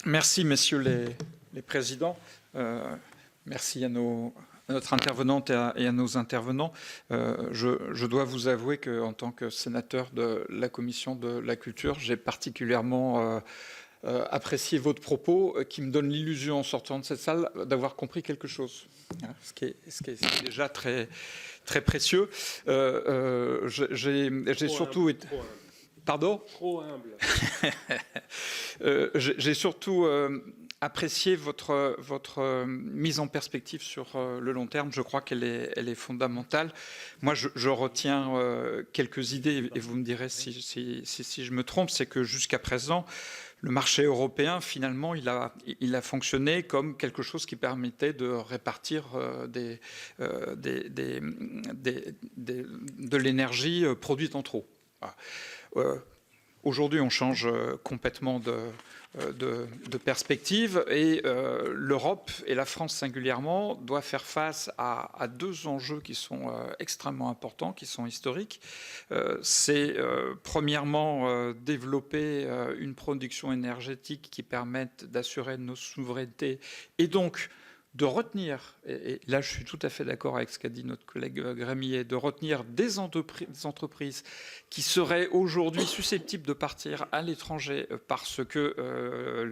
Merci, messieurs les présidents. Merci à notre intervenante et à nos intervenants. Je dois vous avouer qu'en tant que sénateur de la Commission de la Culture, j'ai particulièrement apprécié votre propos qui me donne l'illusion en sortant de cette salle d'avoir compris quelque chose, ce qui est déjà très, très précieux. J'ai surtout été... Pardon ? Trop humble. J'ai surtout apprécié votre mise en perspective sur le long terme. Je crois qu'elle est fondamentale. Moi, je retiens quelques idées, et vous me direz si je me trompe, c'est que jusqu'à présent, le marché européen, finalement, il a fonctionné comme quelque chose qui permettait de répartir de l'énergie produite en trop. Aujourd'hui, on change complètement de perspective et l'Europe, et la France singulièrement, doit faire face à deux enjeux qui sont extrêmement importants, qui sont historiques. C'est premièrement développer une production énergétique qui permette d'assurer nos souverainetés et donc de retenir, et là je suis tout à fait d'accord avec ce qu'a dit notre collègue Grémillet, de retenir des entreprises qui seraient aujourd'hui susceptibles de partir à l'étranger parce que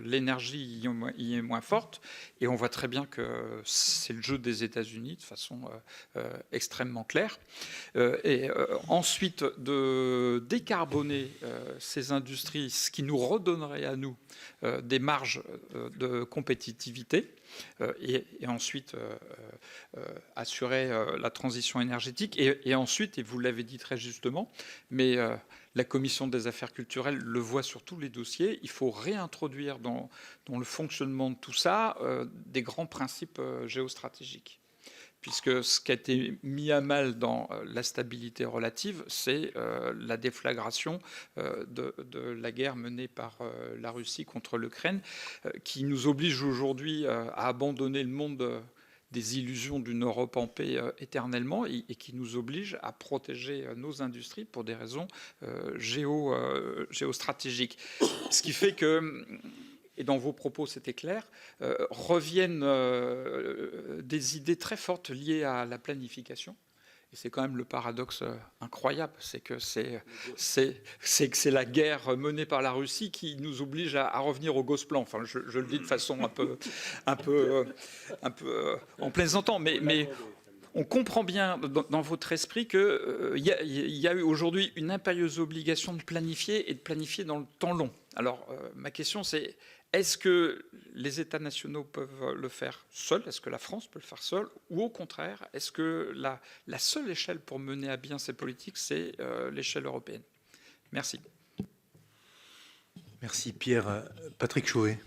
l'énergie y est moins forte. Et on voit très bien que c'est le jeu des États-Unis de façon extrêmement claire. Ensuite, de décarboner ces industries, ce qui nous redonnerait à nous des marges de compétitivité. Et ensuite assurer la transition énergétique et ensuite, et vous l'avez dit très justement, mais la Commission des affaires culturelles le voit sur tous les dossiers, il faut réintroduire dans le fonctionnement de tout ça des grands principes géostratégiques. Puisque ce qui a été mis à mal dans la stabilité relative, c'est la déflagration de la guerre menée par la Russie contre l'Ukraine, qui nous oblige aujourd'hui à abandonner le monde des illusions d'une Europe en paix éternellement et qui nous oblige à protéger nos industries pour des raisons géostratégiques. Ce qui fait que... et dans vos propos c'était clair, reviennent des idées très fortes liées à la planification. Et c'est quand même le paradoxe incroyable, c'est que c'est la guerre menée par la Russie qui nous oblige à revenir au Gosplan. Enfin, je le dis de façon un peu en plaisantant, mais on comprend bien dans votre esprit qu'il y a eu aujourd'hui une impérieuse obligation de planifier et de planifier dans le temps long. Alors, ma question c'est, est-ce que les États nationaux peuvent le faire seuls? Est-ce que la France peut le faire seule? Ou au contraire, est-ce que la seule échelle pour mener à bien ces politiques, c'est l'échelle européenne? Merci. Merci Pierre. Patrick Chauvet.